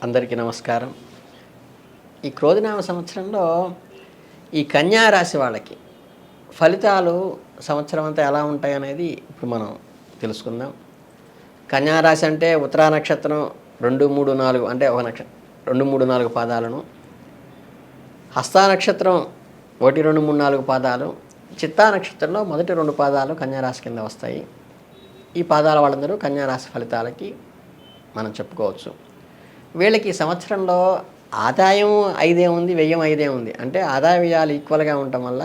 అందరికీ నమస్కారం. ఈ క్రోధినామ సంవత్సరంలో ఈ కన్యా రాశి వాళ్ళకి ఫలితాలు సంవత్సరం అంతా ఎలా ఉంటాయనేది ఇప్పుడు మనం తెలుసుకుందాం. కన్యా రాశి అంటే ఉత్తరా నక్షత్రం 2, 3, 4 అంటే ఒక 2, 3, 4 పాదాలను, హస్తా నక్షత్రం 1, 2, 3, 4 పాదాలు, చిత్తా నక్షత్రంలో మొదటి 2 పాదాలు కన్యా రాశి కింద వస్తాయి. ఈ పాదాల వాళ్ళందరూ కన్యా రాశి ఫలితాలకి మనం చెప్పుకోవచ్చు. వీళ్ళకి సంవత్సరంలో ఆదాయం 5 ఉంది, వ్యయం 5 ఉంది. అంటే ఆదాయ వ్యయాలు ఈక్వల్గా ఉండటం వల్ల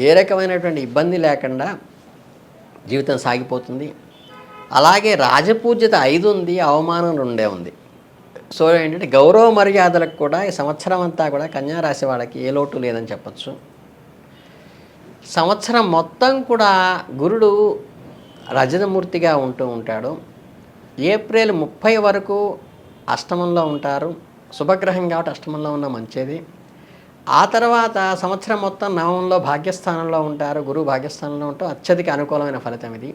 ఏ రకమైనటువంటి ఇబ్బంది లేకుండా జీవితం సాగిపోతుంది. అలాగే రాజపూజ్యత 5 ఉంది, అవమానం 2 ఉంది. సో ఏంటంటే గౌరవ మర్యాదలకు కూడా ఈ సంవత్సరం అంతా కూడా కన్యా రాశి వాళ్ళకి ఏ లోటు లేదని చెప్పచ్చు. సంవత్సరం మొత్తం కూడా గురుడు రజతమూర్తిగా ఉంటూ ఉంటాడు. ఏప్రిల్ 30 వరకు అష్టమంలో ఉంటారు. శుభగ్రహం కాబట్టి అష్టమంలో ఉన్న మంచిది. ఆ తర్వాత సంవత్సరం మొత్తం నవమంలో భాగ్యస్థానంలో ఉంటారు. గురువు భాగ్యస్థానంలో ఉంటాం, అత్యధిక అనుకూలమైన ఫలితం ఇది.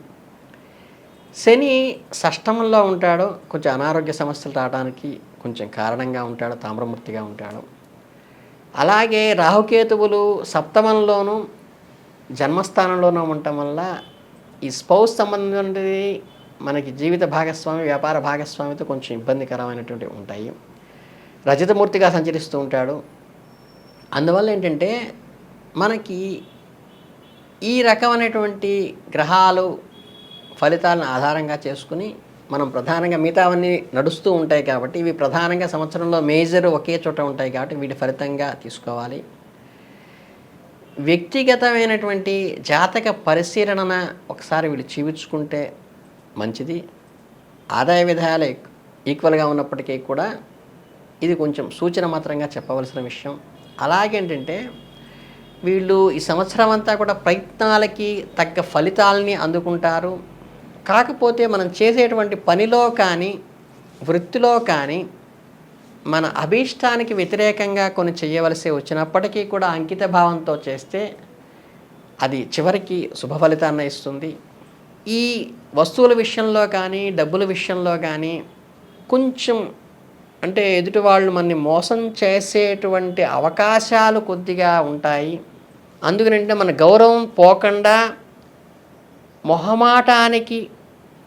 శని షష్టమంలో ఉంటాడు. కొంచెం అనారోగ్య సమస్యలు రావడానికి కొంచెం కారణంగా ఉంటాడు, తామ్రమూర్తిగా ఉంటాడు. అలాగే రాహుకేతువులు సప్తమంలోనూ జన్మస్థానంలోనూ ఉండటం వల్ల ఈ స్పౌస్ సంబంధించినది మనకి జీవిత భాగస్వామి, వ్యాపార భాగస్వామితో కొంచెం ఇబ్బందికరమైనటువంటివి ఉంటాయి. రజతమూర్తిగా సంచరిస్తూ ఉంటాడు. అందువల్ల ఏంటంటే మనకి ఈ రకమైనటువంటి గ్రహాలు ఫలితాలను ఆధారంగా చేసుకుని మనం ప్రధానంగా మిగతావన్నీ నడుస్తూ ఉంటాయి కాబట్టి ఇవి ప్రధానంగా సంవత్సరంలో మేజర్ ఒకే చోట ఉంటాయి కాబట్టి వీటి ఫలితంగా తీసుకోవాలి. వ్యక్తిగతమైనటువంటి జాతక పరిశీలన ఒకసారి వీళ్ళు చూపించుకుంటే మంచిది. ఆదాయ విధాలు ఈక్వల్గా ఉన్నప్పటికీ కూడా ఇది కొంచెం సూచన మాత్రంగా చెప్పవలసిన విషయం. అలాగేంటంటే వీళ్ళు ఈ సంవత్సరం అంతా కూడా ప్రయత్నాలకి తగ్గ ఫలితాలని అందుకుంటారు. కాకపోతే మనం చేసేటువంటి పనిలో కానీ వృత్తిలో కానీ మన అభీష్టానికి వ్యతిరేకంగా కొన్ని చేయవలసి వచ్చినప్పటికీ కూడా అంకిత భావంతో చేస్తే అది చివరికి శుభ ఫలితాన్ని ఇస్తుంది. ఈ వస్తువుల విషయంలో కానీ డబ్బుల విషయంలో కానీ కొంచెం అంటే ఎదుటి వాళ్ళు మనని మోసం చేసేటువంటి అవకాశాలు కొద్దిగా ఉంటాయి. అందుకనంటే మన గౌరవం పోకుండా, మొహమాటానికి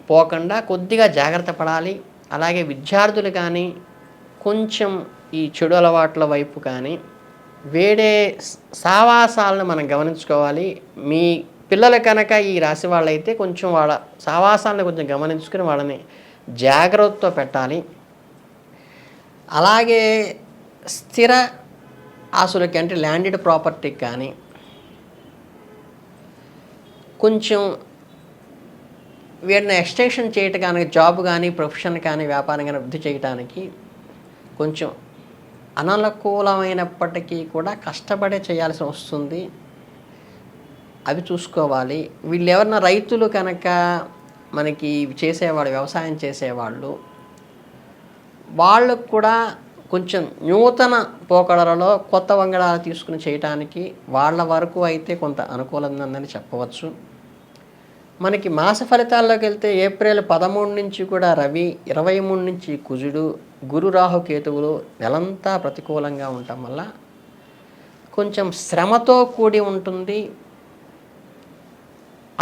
పోకుండా కొద్దిగా జాగ్రత్త పడాలి. అలాగే విద్యార్థులు కానీ కొంచెం ఈ చెడు అలవాట్ల వైపు కానీ వేరే సావాసాలను మనం గమనించుకోవాలి. మీ పిల్లలు కనుక ఈ రాశి వాళ్ళైతే కొంచెం వాళ్ళ సావాసాలను కొంచెం గమనించుకుని వాళ్ళని జాగ్రత్తతో పెట్టాలి. అలాగే స్థిర ఆస్తులకి అంటే ల్యాండెడ్ ప్రాపర్టీకి కానీ కొంచెం వీటిని ఎక్స్టెన్షన్ చేయటానికి జాబ్ కానీ ప్రొఫెషన్ కానీ వ్యాపారం కానీ వృద్ధి చేయడానికి కొంచెం అననుకూలమైనప్పటికీ కూడా కష్టపడే చేయాల్సి వస్తుంది. అవి చూసుకోవాలి. వీళ్ళు ఎవరన్నా రైతులు కనుక మనకి చేసేవాళ్ళు, వ్యవసాయం చేసేవాళ్ళు, వాళ్ళకు కూడా కొంచెం నూతన పోకడలలో కొత్త వంగడాలు తీసుకుని చేయటానికి వాళ్ళ వరకు అయితే కొంత అనుకూలంగా ఉందని చెప్పవచ్చు. మనకి మాస ఫలితాల్లోకి వెళ్తే ఏప్రిల్ 13 నుంచి కూడా రవి, 23 నుంచి కుజుడు, గురు రాహు కేతువులు నెలంతా ప్రతికూలంగా ఉండటం వల్ల కొంచెం శ్రమతో కూడి ఉంటుంది.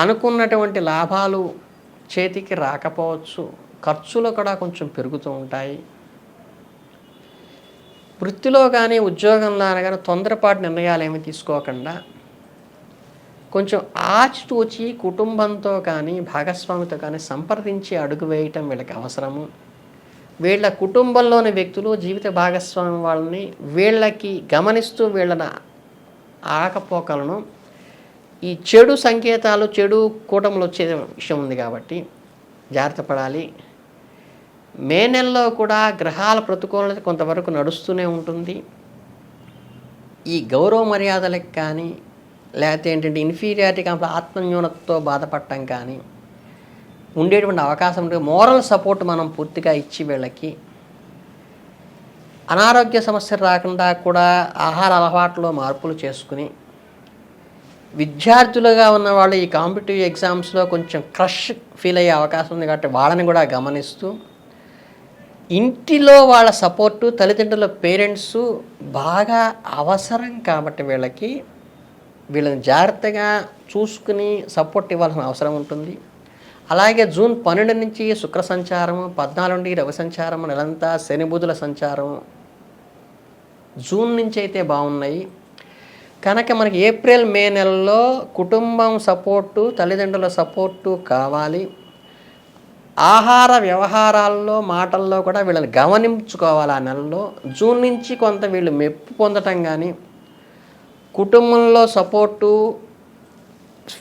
అనుకున్నటువంటి లాభాలు చేతికి రాకపోవచ్చు. ఖర్చులు కూడా కొంచెం పెరుగుతూ ఉంటాయి. వృత్తిలో కానీ ఉద్యోగంలో కానీ తొందరపాటు నిర్ణయాలు ఏమీ తీసుకోకుండా కొంచెం ఆచితూచి కుటుంబంతో కానీ భాగస్వామితో కానీ సంప్రదించి అడుగు వేయటం వీళ్ళకి అవసరము. వీళ్ళ కుటుంబంలోని వ్యక్తులు జీవిత భాగస్వామి వాళ్ళని వీళ్ళకి గమనిస్తూ వీళ్ళని ఆకపోకలను ఈ చెడు సంకేతాలు, చెడు కూటములు వచ్చే విషయం ఉంది కాబట్టి జాగ్రత్త పడాలి. మే నెలలో కూడా గ్రహాల ప్రతికూలత కొంతవరకు నడుస్తూనే ఉంటుంది. ఈ గౌరవ మర్యాదలకు కానీ లేకపోతే ఏంటంటే ఇన్ఫీరియారిటీ కాంప్లెక్స్, ఆత్మన్యూనతతో బాధపడటం కానీ ఉండేటువంటి అవకాశం ఉంటుంది. మోరల్ సపోర్ట్ మనం పూర్తిగా ఇచ్చి వీళ్ళకి అనారోగ్య సమస్యలు రాకుండా కూడా ఆహార అలవాట్లో మార్పులు చేసుకుని విద్యార్థులుగా ఉన్న వాళ్ళు ఈ కాంపిటిటివ్ ఎగ్జామ్స్లో కొంచెం క్రష్ ఫీల్ అయ్యే అవకాశం ఉంది కాబట్టి వాళ్ళని కూడా గమనిస్తూ ఇంటిలో వాళ్ళ సపోర్టు, తల్లిదండ్రుల పేరెంట్స్ బాగా అవసరం కాబట్టి వీళ్ళని జాగ్రత్తగా చూసుకుని సపోర్ట్ ఇవ్వాల్సిన అవసరం ఉంటుంది. అలాగే జూన్ 12 నుంచి శుక్ర సంచారం, 14 నుండి రవి సంచారం, నెలంతా శని బుధుల సంచారం జూన్ నుంచి అయితే బాగున్నాయి. కనుక మనకి ఏప్రిల్ మే నెలలో కుటుంబం సపోర్టు, తల్లిదండ్రుల సపోర్టు కావాలి. ఆహార వ్యవహారాల్లో, మాటల్లో కూడా వీళ్ళని గమనించుకోవాలి. ఆ నెలలో జూన్ నుంచి కొంత వీళ్ళు మెప్పు పొందటం కానీ, కుటుంబంలో సపోర్టు,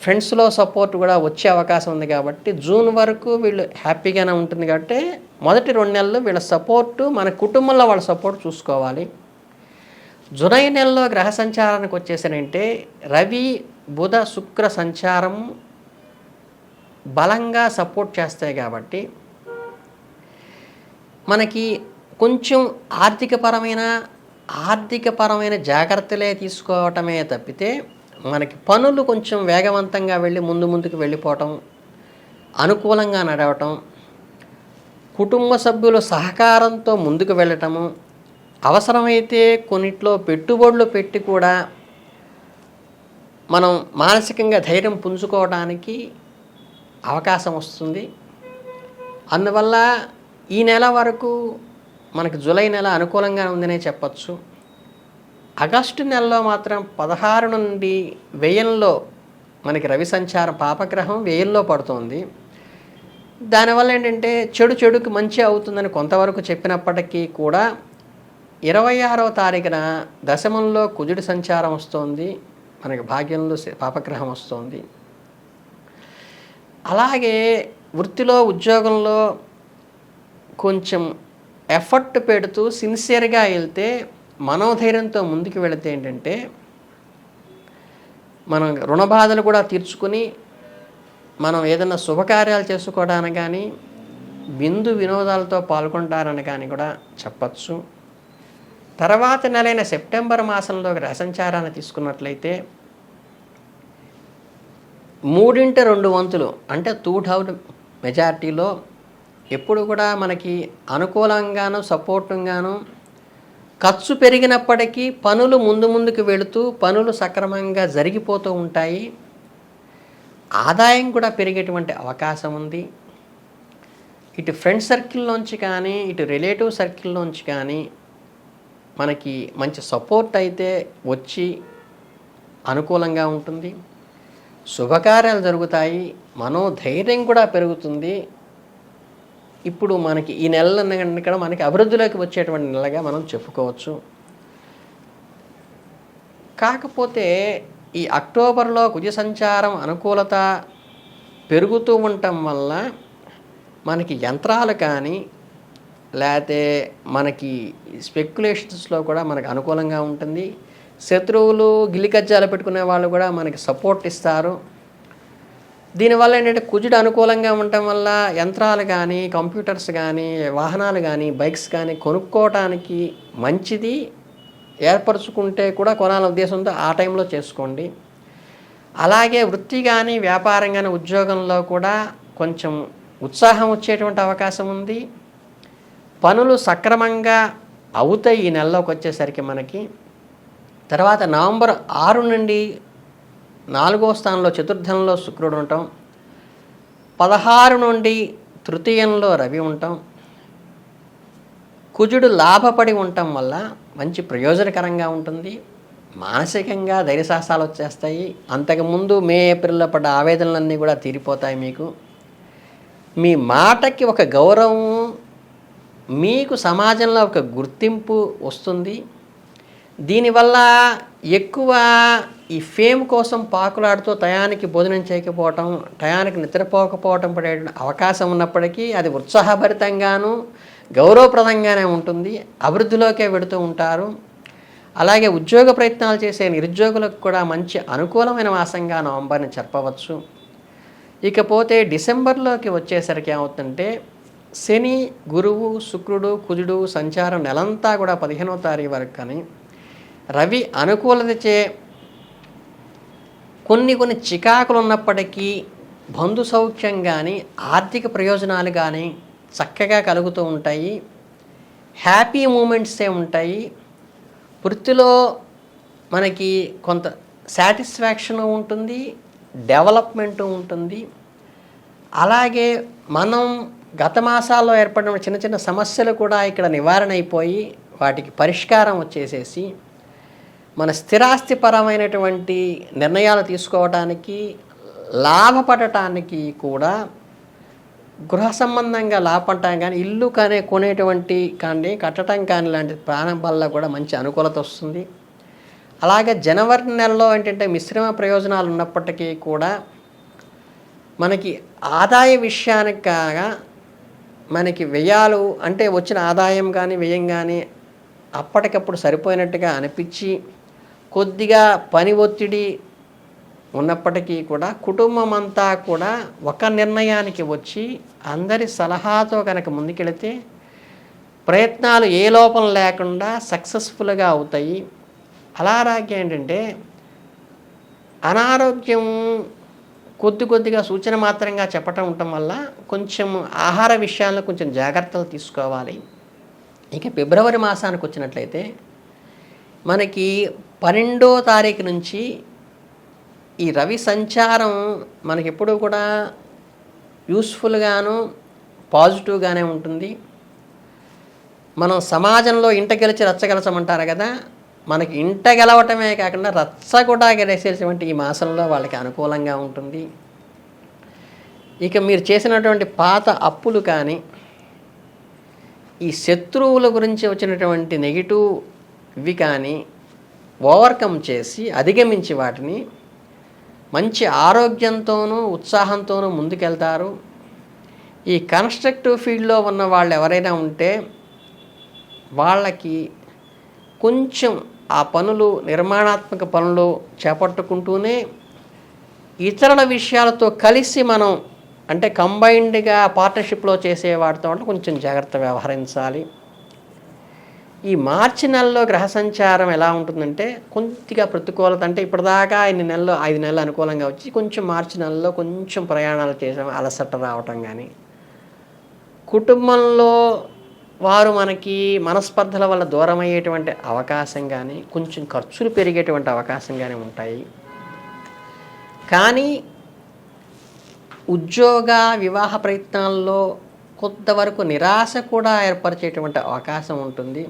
ఫ్రెండ్స్లో సపోర్ట్ కూడా వచ్చే అవకాశం ఉంది. కాబట్టి జూన్ వరకు వీళ్ళు హ్యాపీగానే ఉంటుంది. కాబట్టి మొదటి 2 నెలలు వీళ్ళ సపోర్టు, మన కుటుంబంలో వాళ్ళ సపోర్ట్ చూసుకోవాలి. జూలై నెలలో గ్రహ సంచారానికి వచ్చేసానంటే రవి బుధ శుక్ర సంచారం బలంగా సపోర్ట్ చేస్తాయి. కాబట్టి మనకి కొంచెం ఆర్థికపరమైన జాగ్రత్తలే తీసుకోవటమే తప్పితే మనకి పనులు కొంచెం వేగవంతంగా వెళ్ళి ముందుకు వెళ్ళిపోవటం, అనుకూలంగా నడవటం, కుటుంబ సభ్యుల సహకారంతో ముందుకు వెళ్ళటము, అవసరమైతే కొన్నిట్లో పెట్టుబడులు పెట్టి కూడా మనం మానసికంగా ధైర్యం పుంజుకోవడానికి అవకాశం వస్తుంది. అందువల్ల ఈ నెల వరకు మనకి జూలై నెల అనుకూలంగా ఉందనే చెప్పచ్చు. ఆగస్టు నెలలో మాత్రం 16 నుండి వ్యయంలో మనకి రవి సంచారం, పాపగ్రహం వ్యయంలో పడుతుంది. దానివల్ల ఏంటంటే చెడుకి మంచి అవుతుందని కొంతవరకు చెప్పినప్పటికీ కూడా 26వ తారీఖున దశమంలో కుజుడి సంచారం వస్తుంది, మనకి భాగ్యంలో పాపగ్రహం వస్తుంది. అలాగే వృత్తిలో, ఉద్యోగంలో కొంచెం ఎఫర్ట్ పెడుతూ సిన్సియర్గా వెళ్తే, మనోధైర్యంతో ముందుకు వెళితే ఏంటంటే మనం రుణ బాధలు కూడా తీర్చుకుని మనం ఏదైనా శుభకార్యాలు చేసుకోవడానికి కానీ, విందు వినోదాలతో పాల్గొంటారని కానీ కూడా చెప్పచ్చు. తర్వాత నెలైన సెప్టెంబర్ మాసంలో గ్రహ సంచారాన్ని తీసుకున్నట్లయితే 3/2 వంతులు అంటే 2/3 మెజారిటీలో ఎప్పుడు కూడా మనకి అనుకూలంగాను, సపోర్టుగాను, ఖర్చు పెరిగినప్పటికీ పనులు ముందుకు వెళుతూ పనులు సక్రమంగా జరిగిపోతూ ఉంటాయి. ఆదాయం కూడా పెరిగేటువంటి అవకాశం ఉంది. ఇటు ఫ్రెండ్ సర్కిల్లోంచి కానీ, ఇటు రిలేటివ్ సర్కిల్లోంచి కానీ మనకి మంచి సపోర్ట్ అయితే వచ్చి అనుకూలంగా ఉంటుంది. శుభకార్యాలు జరుగుతాయి, మనోధైర్యం కూడా పెరుగుతుంది. ఇప్పుడు మనకి ఈ నెలలన్నీ కూడా మనకి అభివృద్ధిలోకి వచ్చేటువంటి నెలగా మనం చెప్పుకోవచ్చు. కాకపోతే ఈ అక్టోబర్లో కుజ సంచారం అనుకూలత పెరుగుతూ ఉండటం వల్ల మనకి యంత్రాలు కానీ, లేకపోతే మనకి స్పెక్యులేషన్స్లో కూడా మనకు అనుకూలంగా ఉంటుంది. శత్రువులు, గిల్లికజ్జాలు పెట్టుకునే వాళ్ళు కూడా మనకి సపోర్ట్ ఇస్తారు. దీనివల్ల ఏంటంటే కుజుడు అనుకూలంగా ఉండటం వల్ల యంత్రాలు కానీ, కంప్యూటర్స్ కానీ, వాహనాలు కానీ, బైక్స్ కానీ కొనుక్కోవటానికి మంచిది. ఏర్పరచుకుంటే కూడా కొనాలనే ఉద్దేశంతో ఆ టైంలో చేసుకోండి. అలాగే వృత్తి కానీ, వ్యాపారం కానీ, ఉద్యోగంలో కూడా కొంచెం ఉత్సాహం వచ్చేటువంటి అవకాశం ఉంది. పనులు సక్రమంగా అవుతాయి ఈ నెలలోకి వచ్చేసరికి మనకి. తర్వాత నవంబర్ 6 నుండి 4వ స్థానంలో చతుర్థంలో శుక్రుడు ఉంటాం. 16 నుండి తృతీయంలో రవి ఉంటాం. కుజుడు లాభపడి ఉండటం వల్ల మంచి ప్రయోజనకరంగా ఉంటుంది. మానసికంగా ధైర్యసాహసాలు వచ్చేస్తాయి. అంతకుముందు మే ఏప్రిల్లో పడ్డ ఆవేదనలన్నీ కూడా తీరిపోతాయి. మీకు మీ మాటకి ఒక గౌరవం, మీకు సమాజంలో ఒక గుర్తింపు వస్తుంది. దీనివల్ల ఎక్కువ ఈ ఫేమ్ కోసం పాకులాడుతూ టయానికి భోజనం చేయకపోవటం, టయానికి నిద్రపోకపోవటం పడే అవకాశం ఉన్నప్పటికీ అది ఉత్సాహభరితంగాను, గౌరవప్రదంగానే ఉంటుంది. అభివృద్ధిలోకే వెడుతూ ఉంటారు. అలాగే ఉద్యోగ ప్రయత్నాలు చేసే నిరుద్యోగులకు కూడా మంచి అనుకూలమైన మాసంగా నవంబర్ని చెప్పవచ్చు. ఇకపోతే డిసెంబర్లోకి వచ్చేసరికి ఏమవుతుందంటే శని, గురువు, శుక్రుడు, కుజుడు సంచారం నెలంతా కూడా 15వ తారీఖు వరకు కానీ, రవి అనుకూలతచే కొన్ని చికాకులు ఉన్నప్పటికీ బంధు సౌఖ్యం కానీ, ఆర్థిక ప్రయోజనాలు కానీ చక్కగా కలుగుతూ ఉంటాయి. హ్యాపీ మూమెంట్సే ఉంటాయి. వృత్తిలో మనకి కొంత సాటిస్ఫాక్షన్ ఉంటుంది, డెవలప్మెంట్ ఉంటుంది. అలాగే మనం గత మాసాల్లో ఏర్పడిన చిన్న చిన్న సమస్యలు కూడా ఇక్కడ నివారణ అయిపోయి వాటికి పరిష్కారం వచ్చేసేసి మన స్థిరాస్తిపరమైనటువంటి నిర్ణయాలు తీసుకోవటానికి, లాభపడటానికి కూడా గృహ సంబంధంగా లాభపడటం కానీ, ఇల్లు కొనేటువంటి కానీ, కట్టడం కానీ లాంటి ప్రాణం వల్ల కూడా మంచి అనుకూలత వస్తుంది. అలాగే జనవరి నెలలో ఏంటంటే మిశ్రమ ప్రయోజనాలు ఉన్నప్పటికీ కూడా మనకి ఆదాయ విషయానికి కాగా మనకి వ్యయాలు అంటే వచ్చిన ఆదాయం కానీ వ్యయం కానీ అప్పటికప్పుడు సరిపోయినట్టుగా అనిపించి కొద్దిగా పని ఒత్తిడి ఉన్నప్పటికీ కూడా కుటుంబం అంతా కూడా ఒక నిర్ణయానికి వచ్చి అందరి సలహాతో కనుక ముందుకెళితే ప్రయత్నాలు ఏ లోపం లేకుండా సక్సెస్ఫుల్గా అవుతాయి. అలాగే ఏంటంటే అనారోగ్యం కొద్దిగా సూచన మాత్రంగా చెప్పటం ఉండటం వల్ల కొంచెం ఆహార విషయాల్లో కొంచెం జాగ్రత్తలు తీసుకోవాలి. ఇక ఫిబ్రవరి మాసానికి వచ్చినట్లయితే మనకి 12వ తారీఖు నుంచి ఈ రవి సంచారం మనకెప్పుడూ కూడా యూస్ఫుల్గాను పాజిటివ్గానే ఉంటుంది. మనం సమాజంలో ఇంట గెలిచి రచ్చ గెలచమంటారు కదా, మనకి ఇంట గెలవటమే కాకుండా రచ్చ కూడా గెలిచేటువంటి ఈ మాసంలో వాళ్ళకి అనుకూలంగా ఉంటుంది. ఇక మీరు చేసినటువంటి పాత అప్పులు కానీ, ఈ శత్రువుల గురించి వచ్చినటువంటి నెగిటివ్ ఇవి కానీ ఓవర్కమ్ చేసి అధిగమించి వాటిని మంచి ఆరోగ్యంతోనూ ఉత్సాహంతోనూ ముందుకెళ్తారు. ఈ కన్స్ట్రక్టివ్ ఫీల్డ్లో ఉన్న వాళ్ళు ఎవరైనా ఉంటే వాళ్ళకి కొంచెం ఆ పనులు నిర్మాణాత్మక పనులు చేపట్టుకుంటూనే ఇతరుల విషయాలతో కలిసి మనం అంటే కంబైన్డ్గా పార్ట్నర్షిప్లో చేసే వాటితో కొంచెం జాగ్రత్త వ్యవహరించాలి. ఈ మార్చి నెలలో గ్రహ సంచారం ఎలా ఉంటుందంటే కొద్దిగా ప్రతికూలత, అంటే ఇప్పటిదాకా 5 నెలలు అనుకూలంగా వచ్చి కొంచెం మార్చి నెలలో కొంచెం ప్రయాణాలు చేసాం, అలసట రావటం కానీ, కుటుంబంలో వారు మనకి మనస్పర్ధల వల్ల దూరం అయ్యేటువంటి అవకాశం కానీ, కొంచెం ఖర్చులు పెరిగేటువంటి అవకాశం కానీ ఉంటాయి. కానీ ఉద్యోగ వివాహ ప్రయత్నాల్లో కొంతవరకు నిరాశ కూడా ఏర్పరిచేటువంటి అవకాశం ఉంటుంది.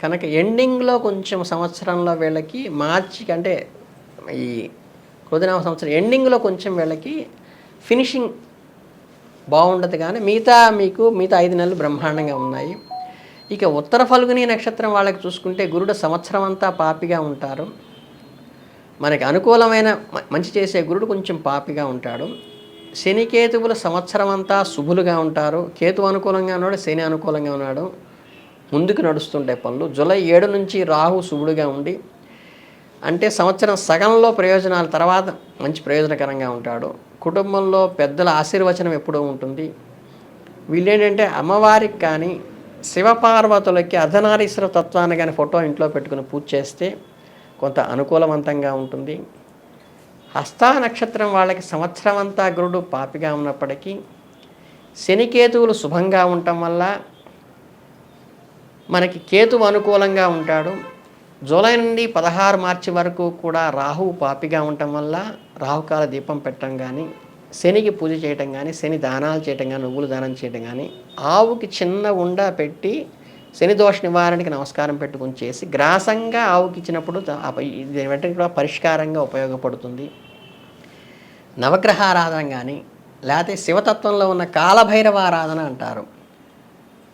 కనుక ఎండింగ్లో కొంచెం సంవత్సరంలో వీళ్ళకి మార్చికి అంటే ఈ క్రోధినామ సంవత్సరం ఎండింగ్లో కొంచెం వీళ్ళకి ఫినిషింగ్ బాగుండదు. కానీ మిగతా 5 నెలలు బ్రహ్మాండంగా ఉన్నాయి. ఇక ఉత్తర ఫల్గుని నక్షత్రం వాళ్ళకి చూసుకుంటే గురుడు సంవత్సరం అంతా పాపిగా ఉంటారు. మనకి అనుకూలమైన మంచి చేసే గురుడు కొంచెం పాపిగా ఉంటాడు. శని కేతువులు సంవత్సరం అంతా శుభులుగా ఉంటారు. కేతు అనుకూలంగా ఉన్నాడు, శని అనుకూలంగా ఉన్నాడు, ముందుకు నడుస్తుంటే పనులు. జూలై 7 నుంచి రాహు శుభుడుగా ఉండి అంటే సంవత్సరం సగంలో ప్రయోజనాల తర్వాత మంచి ప్రయోజనకరంగా ఉంటాడు. కుటుంబంలో పెద్దల ఆశీర్వచనం ఎప్పుడూ ఉంటుంది. వీళ్ళేంటంటే అమ్మవారికి కానీ శివపార్వతులకి అర్ధనారీశ్వర తత్వాన్ని కానీ ఫోటో ఇంట్లో పెట్టుకుని పూజ చేస్తే కొంత అనుకూలవంతంగా ఉంటుంది. హస్తా నక్షత్రం వాళ్ళకి సంవత్సరం అంతా గురుడు పాపిగా ఉన్నప్పటికీ శనికేతువులు శుభంగా ఉండటం వల్ల మనకి కేతువు అనుకూలంగా ఉంటాడు. జూలై నుండి 16 మార్చి వరకు కూడా రాహువు పాపిగా ఉండటం వల్ల రాహుకాల దీపం పెట్టడం కానీ, శనికి పూజ చేయటం కానీ, శని దానాలు చేయటం కానీ, నువ్వులు దానం చేయటం కానీ, ఆవుకి చిన్న ఉండ పెట్టి శని దోష నివారణకి నమస్కారం పెట్టుకుని చేసి గ్రాసంగా ఆవుకి ఇచ్చినప్పుడు ఇది వెంటనే కూడా పరిష్కారంగా ఉపయోగపడుతుంది. నవగ్రహ ఆరాధన కానీ లేకపోతే శివతత్వంలో ఉన్న కాలభైరవ ఆరాధన అంటారు.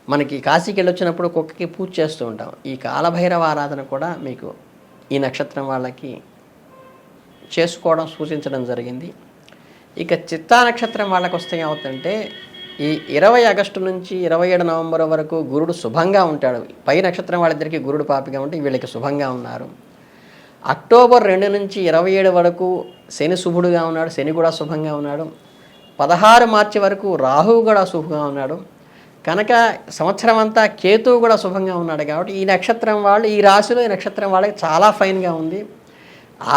మనకి కాశీకి వెళ్ళొచ్చినప్పుడు కుక్కకి పూజ చేస్తూ ఉంటాం. ఈ కాలభైరవ ఆరాధన కూడా మీకు ఈ నక్షత్రం వాళ్ళకి చేసుకోవడం సూచించడం జరిగింది. ఇక చిత్తా నక్షత్రం వాళ్ళకి వస్తే ఏమవుతుందంటే ఈ 20 ఆగస్టు నుంచి 27 నవంబర్ వరకు గురుడు శుభంగా ఉంటాడు. పై నక్షత్రం వాళ్ళిద్దరికీ గురుడు పాపిగా ఉంటే వీళ్ళకి శుభంగా ఉన్నారు. అక్టోబర్ 2 నుంచి 27 వరకు శని శుభుడుగా ఉన్నాడు, శని కూడా శుభంగా ఉన్నాడు. 16 మార్చి వరకు రాహువు కూడా శుభంగా ఉన్నాడు. కనుక సంవత్సరం అంతా కేతువు కూడా శుభంగా ఉన్నాడు. కాబట్టి ఈ నక్షత్రం వాళ్ళు, ఈ రాశిలో ఈ నక్షత్రం వాళ్ళకి చాలా ఫైన్గా ఉంది.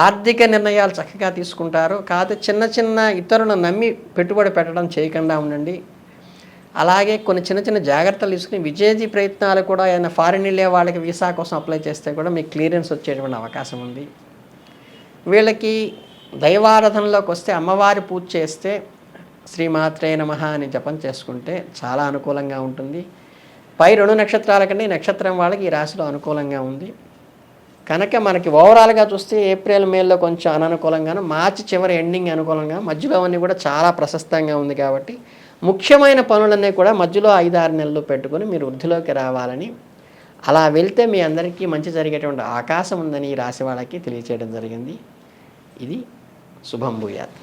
ఆర్థిక నిర్ణయాలు చక్కగా తీసుకుంటారు. కాకపోతే చిన్న ఇతరులను నమ్మి పెట్టుబడి పెట్టడం చేయకుండా ఉండండి. అలాగే కొన్ని చిన్న చిన్న జాగ్రత్తలు తీసుకుని విజేజీ ప్రయత్నాలు కూడా ఏదైనా ఫారిన్ వెళ్ళే వాళ్ళకి వీసా కోసం అప్లై చేస్తే కూడా మీకు క్లియరెన్స్ వచ్చేటువంటి అవకాశం ఉంది. వీళ్ళకి దైవారాధనలోకి వస్తే అమ్మవారి పూజ చేస్తే శ్రీమాత్రే నమః అని జపం చేసుకుంటే చాలా అనుకూలంగా ఉంటుంది. పై 2 నక్షత్రాల కంటే ఈ నక్షత్రం వాళ్ళకి ఈ రాశిలో అనుకూలంగా ఉంది కనుక మనకి ఓవరాల్గా చూస్తే ఏప్రిల్ మేలో కొంచెం అననుకూలంగాను, మార్చి చివరి ఎండింగ్ అనుకూలంగా, మధ్యలో అన్నీ కూడా చాలా ప్రశస్తంగా ఉంది. కాబట్టి ముఖ్యమైన పనులన్నీ కూడా మధ్యలో 5-6 నెలలు పెట్టుకొని మీరు వృద్ధిలోకి రావాలని, అలా వెళ్తే మీ అందరికీ మంచి జరిగేటువంటి అవకాశం ఉందని ఈ రాశి వాళ్ళకి తెలియచేయడం జరిగింది. ఇది శుభం భూయాత్.